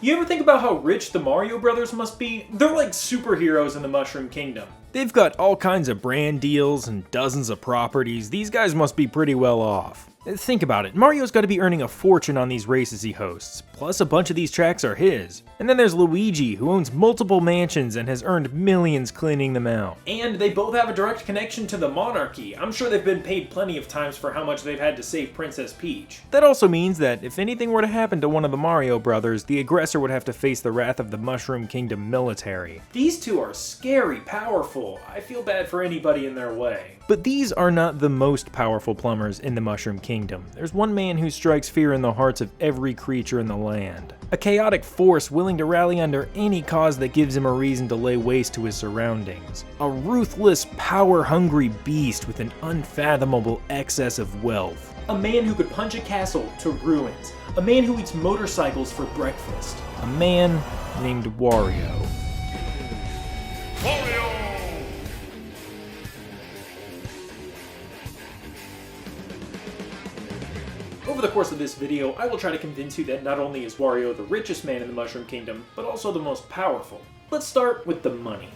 You ever think about how rich the Mario Brothers must be? They're like superheroes in the Mushroom Kingdom. They've got all kinds of brand deals and dozens of properties. These guys must be pretty well off. Think about it, Mario's gotta be earning a fortune on these races he hosts, plus a bunch of these tracks are his. And then there's Luigi, who owns multiple mansions and has earned millions cleaning them out. And they both have a direct connection to the monarchy. I'm sure they've been paid plenty of times for how much they've had to save Princess Peach. That also means that if anything were to happen to one of the Mario brothers, the aggressor would have to face the wrath of the Mushroom Kingdom military. These two are scary, powerful. I feel bad for anybody in their way. But these are not the most powerful plumbers in the Mushroom Kingdom. There's one man who strikes fear in the hearts of every creature in the land. A chaotic force willing to rally under any cause that gives him a reason to lay waste to his surroundings. A ruthless, power-hungry beast with an unfathomable excess of wealth. A man who could punch a castle to ruins. A man who eats motorcycles for breakfast. A man named Wario. Wario! Over the course of this video, I will try to convince you that not only is Wario the richest man in the Mushroom Kingdom, but also the most powerful. Let's start with the money.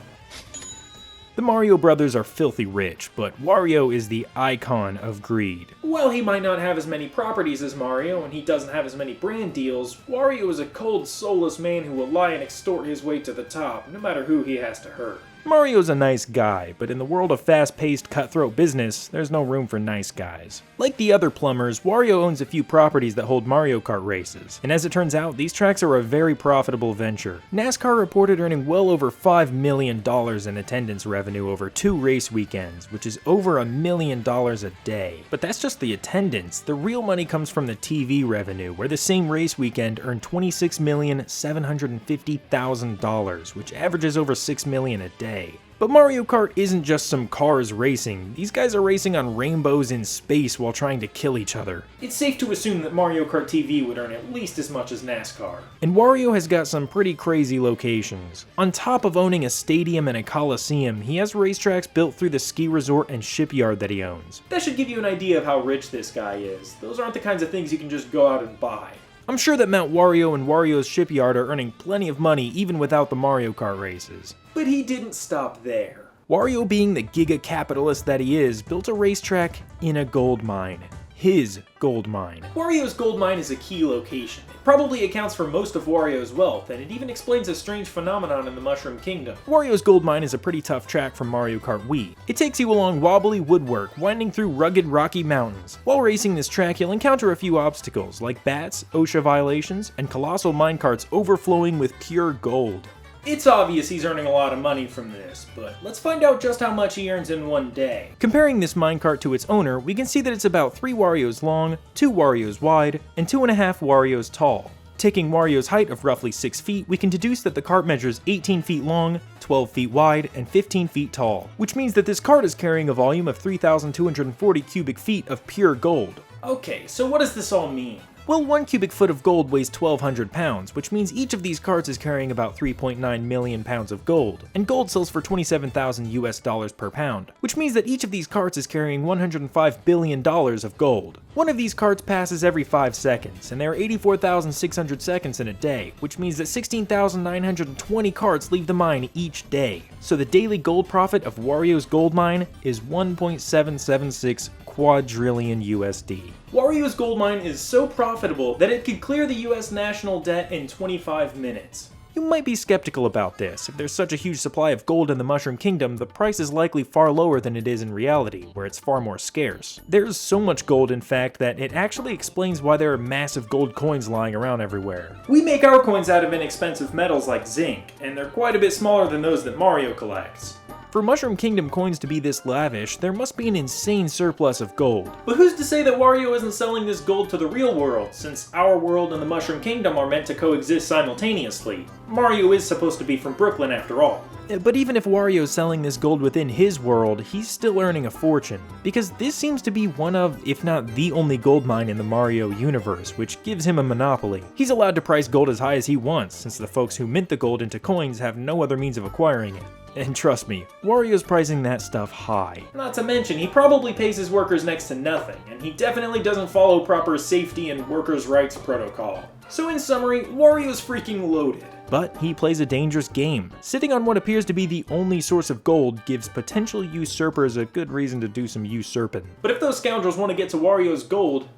The Mario brothers are filthy rich, but Wario is the icon of greed. While he might not have as many properties as Mario, and he doesn't have as many brand deals, Wario is a cold, soulless man who will lie and extort his way to the top, no matter who he has to hurt. Mario's a nice guy, but in the world of fast-paced, cutthroat business, there's no room for nice guys. Like the other plumbers, Wario owns a few properties that hold Mario Kart races, and as it turns out, these tracks are a very profitable venture. NASCAR reported earning well over $5 million in attendance revenue over 2 race weekends, which is over $1 million a day. But that's just the attendance. The real money comes from the TV revenue, where the same race weekend earned $26,750,000, which averages over $6 million a day. But Mario Kart isn't just some cars racing. These guys are racing on rainbows in space while trying to kill each other. It's safe to assume that Mario Kart TV would earn at least as much as NASCAR. And Wario has got some pretty crazy locations. On top of owning a stadium and a coliseum, he has racetracks built through the ski resort and shipyard that he owns. That should give you an idea of how rich this guy is. Those aren't the kinds of things you can just go out and buy. I'm sure that Mount Wario and Wario's shipyard are earning plenty of money even without the Mario Kart races. But he didn't stop there. Wario, being the giga-capitalist that he is, built a racetrack in a gold mine. His gold mine. Wario's gold mine is a key location. It probably accounts for most of Wario's wealth, and it even explains a strange phenomenon in the Mushroom Kingdom. Wario's gold mine is a pretty tough track from Mario Kart Wii. It takes you along wobbly woodwork, winding through rugged rocky mountains. While racing this track, you'll encounter a few obstacles, like bats, OSHA violations, and colossal minecarts overflowing with pure gold. It's obvious he's earning a lot of money from this, but let's find out just how much he earns in one day. Comparing this minecart to its owner, we can see that it's about 3 Warios long, 2 Warios wide, and 2.5 Warios tall. Taking Wario's height of roughly 6 feet, we can deduce that the cart measures 18 feet long, 12 feet wide, and 15 feet tall, which means that this cart is carrying a volume of 3,240 cubic feet of pure gold. Okay, so what does this all mean? Well, 1 cubic foot of gold weighs 1,200 pounds, which means each of these carts is carrying about 3.9 million pounds of gold, and gold sells for $27,000 per pound, which means that each of these carts is carrying $105 billion of gold. One of these carts passes every 5 seconds, and there are 84,600 seconds in a day, which means that 16,920 carts leave the mine each day. So the daily gold profit of Wario's gold mine is 1.776 quadrillion USD. Wario's gold mine is so profitable that it could clear the US national debt in 25 minutes. You might be skeptical about this. If there's such a huge supply of gold in the Mushroom Kingdom, the price is likely far lower than it is in reality, where it's far more scarce. There's so much gold, in fact, that it actually explains why there are massive gold coins lying around everywhere. We make our coins out of inexpensive metals like zinc, and they're quite a bit smaller than those that Mario collects. For Mushroom Kingdom coins to be this lavish, there must be an insane surplus of gold. But who's to say that Wario isn't selling this gold to the real world, since our world and the Mushroom Kingdom are meant to coexist simultaneously? Mario is supposed to be from Brooklyn after all. But even if Wario's selling this gold within his world, he's still earning a fortune. Because this seems to be one of, if not the only gold mine in the Mario universe, which gives him a monopoly. He's allowed to price gold as high as he wants, since the folks who mint the gold into coins have no other means of acquiring it. And trust me, Wario's pricing that stuff high. Not to mention, he probably pays his workers next to nothing, and he definitely doesn't follow proper safety and workers' rights protocol. So in summary, Wario's freaking loaded. But he plays a dangerous game. Sitting on what appears to be the only source of gold gives potential usurpers a good reason to do some usurping. But if those scoundrels want to get to Wario's gold,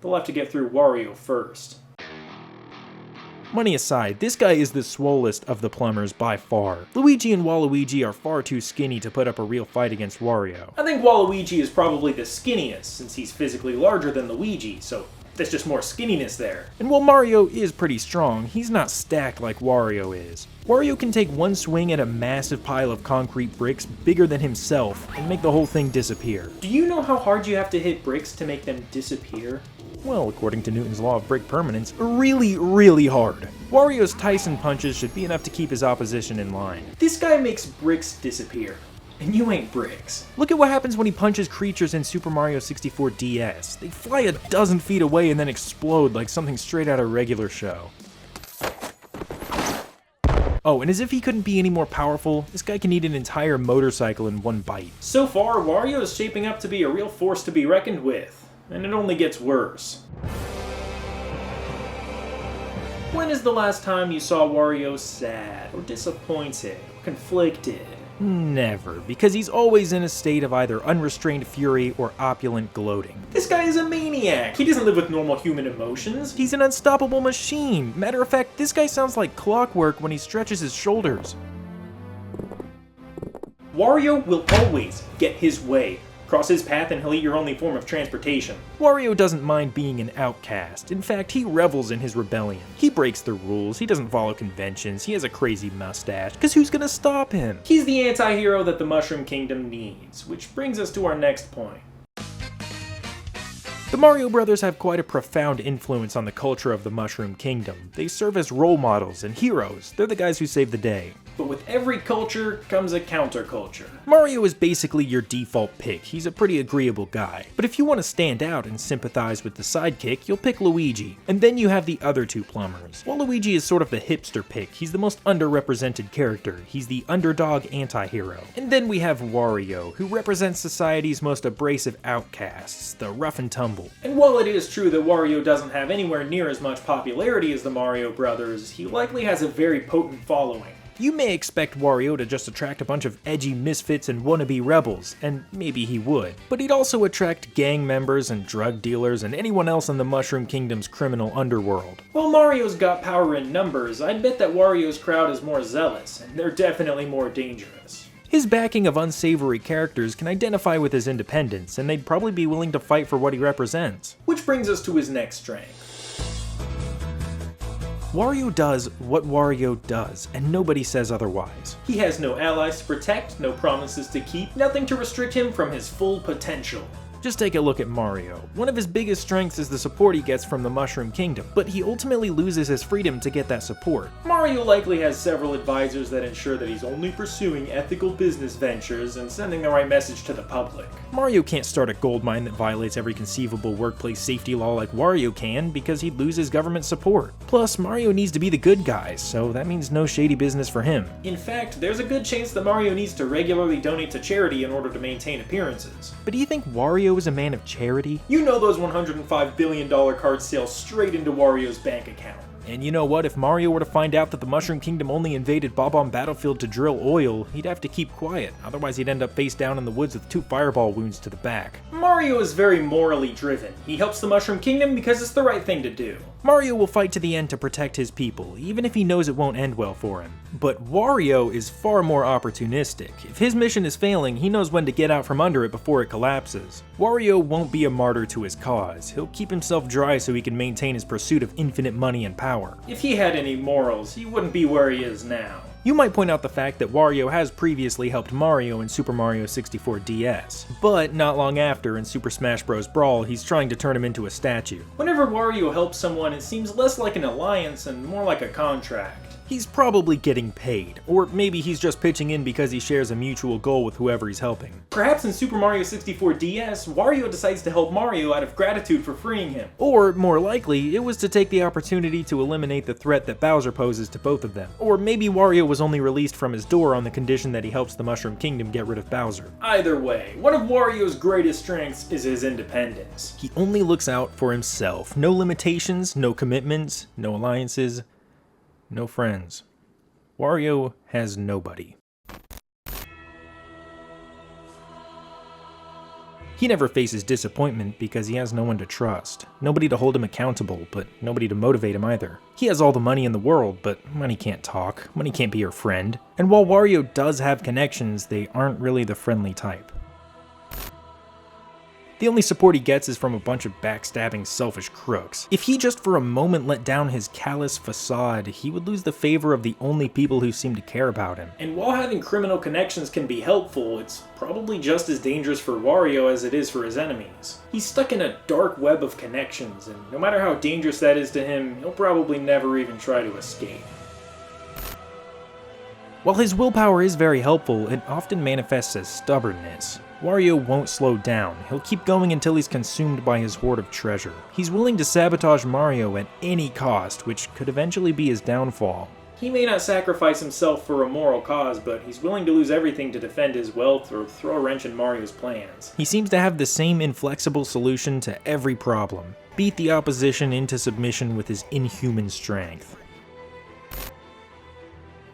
they'll have to get through Wario first. Money aside, this guy is the swollest of the plumbers by far. Luigi and Waluigi are far too skinny to put up a real fight against Wario. I think Waluigi is probably the skinniest, since he's physically larger than Luigi, so there's just more skinniness there. And while Mario is pretty strong, he's not stacked like Wario is. Wario can take one swing at a massive pile of concrete bricks bigger than himself and make the whole thing disappear. Do you know how hard you have to hit bricks to make them disappear? Well, according to Newton's law of brick permanence, really, really hard. Wario's Tyson punches should be enough to keep his opposition in line. This guy makes bricks disappear, and you ain't bricks. Look at what happens when he punches creatures in Super Mario 64 DS. They fly a dozen feet away and then explode like something straight out of a regular show. Oh, and as if he couldn't be any more powerful, this guy can eat an entire motorcycle in one bite. So far, Wario is shaping up to be a real force to be reckoned with. And it only gets worse. When is the last time you saw Wario sad, or disappointed, or conflicted? Never, because he's always in a state of either unrestrained fury or opulent gloating. This guy is a maniac! He doesn't live with normal human emotions. He's an unstoppable machine. Matter of fact, this guy sounds like clockwork when he stretches his shoulders. Wario will always get his way. Cross his path and he'll eat your only form of transportation. Wario doesn't mind being an outcast. In fact, he revels in his rebellion. He breaks the rules, he doesn't follow conventions, he has a crazy mustache, because who's gonna stop him? He's the anti-hero that the Mushroom Kingdom needs, which brings us to our next point. The Mario Brothers have quite a profound influence on the culture of the Mushroom Kingdom. They serve as role models and heroes. They're the guys who save the day. But with every culture comes a counterculture. Mario is basically your default pick. He's a pretty agreeable guy. But if you want to stand out and sympathize with the sidekick, you'll pick Luigi. And then you have the other two plumbers. Waluigi is sort of the hipster pick. He's the most underrepresented character. He's the underdog anti-hero. And then we have Wario, who represents society's most abrasive outcasts, the rough and tumble. And while it is true that Wario doesn't have anywhere near as much popularity as the Mario Brothers, he likely has a very potent following. You may expect Wario to just attract a bunch of edgy misfits and wannabe rebels, and maybe he would. But he'd also attract gang members and drug dealers and anyone else in the Mushroom Kingdom's criminal underworld. While Mario's got power in numbers, I'd bet that Wario's crowd is more zealous, and they're definitely more dangerous. His backing of unsavory characters can identify with his independence, and they'd probably be willing to fight for what he represents. Which brings us to his next strength. Wario does what Wario does, and nobody says otherwise. He has no allies to protect, no promises to keep, nothing to restrict him from his full potential. Just take a look at Mario. One of his biggest strengths is the support he gets from the Mushroom Kingdom, but he ultimately loses his freedom to get that support. Mario likely has several advisors that ensure that he's only pursuing ethical business ventures and sending the right message to the public. Mario can't start a gold mine that violates every conceivable workplace safety law like Wario can because he'd lose his government support. Plus, Mario needs to be the good guy, so that means no shady business for him. In fact, there's a good chance that Mario needs to regularly donate to charity in order to maintain appearances. But do you think Wario is a man of charity? You know those $105 billion cards sail straight into Wario's bank account. And you know what, if Mario were to find out that the Mushroom Kingdom only invaded Bob-omb Battlefield to drill oil, he'd have to keep quiet, otherwise he'd end up face down in the woods with 2 fireball wounds to the back. Mario is very morally driven. He helps the Mushroom Kingdom because it's the right thing to do. Mario will fight to the end to protect his people, even if he knows it won't end well for him. But Wario is far more opportunistic. If his mission is failing, he knows when to get out from under it before it collapses. Wario won't be a martyr to his cause. He'll keep himself dry so he can maintain his pursuit of infinite money and power. If he had any morals, he wouldn't be where he is now. You might point out the fact that Wario has previously helped Mario in Super Mario 64 DS, but not long after in Super Smash Bros. Brawl, he's trying to turn him into a statue. Whenever Wario helps someone, it seems less like an alliance and more like a contract. He's probably getting paid, or maybe he's just pitching in because he shares a mutual goal with whoever he's helping. Perhaps in Super Mario 64 DS, Wario decides to help Mario out of gratitude for freeing him. Or, more likely, it was to take the opportunity to eliminate the threat that Bowser poses to both of them. Or maybe Wario was only released from his door on the condition that he helps the Mushroom Kingdom get rid of Bowser. Either way, one of Wario's greatest strengths is his independence. He only looks out for himself. No limitations, no commitments, no alliances, no friends. Wario has nobody. He never faces disappointment because he has no one to trust. Nobody to hold him accountable, but nobody to motivate him either. He has all the money in the world, but money can't talk. Money can't be your friend. And while Wario does have connections, they aren't really the friendly type. The only support he gets is from a bunch of backstabbing, selfish crooks. If he just for a moment let down his callous facade, he would lose the favor of the only people who seem to care about him. And while having criminal connections can be helpful, it's probably just as dangerous for Wario as it is for his enemies. He's stuck in a dark web of connections, and no matter how dangerous that is to him, he'll probably never even try to escape. While his willpower is very helpful, it often manifests as stubbornness. Wario won't slow down. He'll keep going until he's consumed by his hoard of treasure. He's willing to sabotage Mario at any cost, which could eventually be his downfall. He may not sacrifice himself for a moral cause, but he's willing to lose everything to defend his wealth or throw a wrench in Mario's plans. He seems to have the same inflexible solution to every problem. Beat the opposition into submission with his inhuman strength.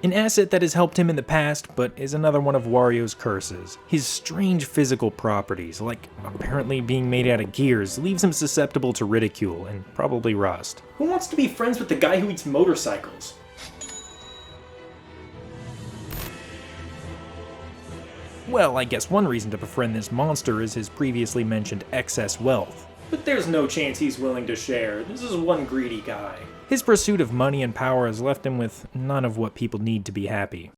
An asset that has helped him in the past, but is another one of Wario's curses. His strange physical properties, like apparently being made out of gears, leaves him susceptible to ridicule and probably rust. Who wants to be friends with the guy who eats motorcycles? Well, I guess one reason to befriend this monster is his previously mentioned excess wealth. But there's no chance he's willing to share. This is one greedy guy. His pursuit of money and power has left him with none of what people need to be happy.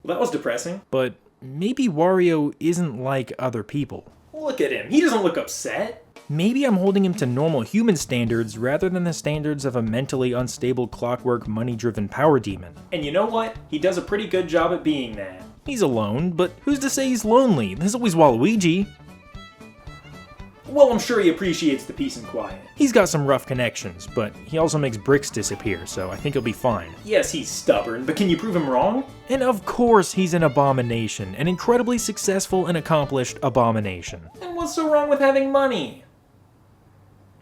Well, that was depressing. But maybe Wario isn't like other people. Look at him. He doesn't look upset. Maybe I'm holding him to normal human standards rather than the standards of a mentally unstable clockwork money-driven power demon. And you know what? He does a pretty good job at being that. He's alone, but who's to say he's lonely? There's always Waluigi. Well, I'm sure he appreciates the peace and quiet. He's got some rough connections, but he also makes bricks disappear, so I think he'll be fine. Yes, he's stubborn, but can you prove him wrong? And of course he's an abomination, an incredibly successful and accomplished abomination. And what's so wrong with having money?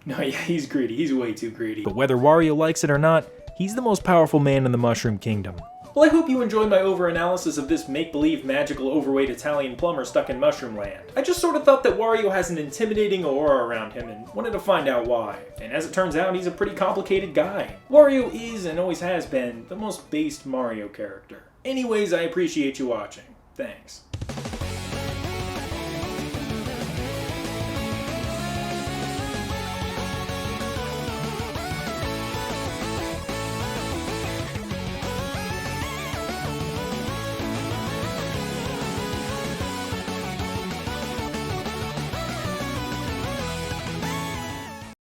No, yeah, he's greedy. He's way too greedy. But whether Wario likes it or not, he's the most powerful man in the Mushroom Kingdom. Well, I hope you enjoyed my over-analysis of this make-believe magical overweight Italian plumber stuck in Mushroom Land. I just sort of thought that Wario has an intimidating aura around him and wanted to find out why. And as it turns out, he's a pretty complicated guy. Wario is, and always has been, the most based Mario character. Anyways, I appreciate you watching. Thanks.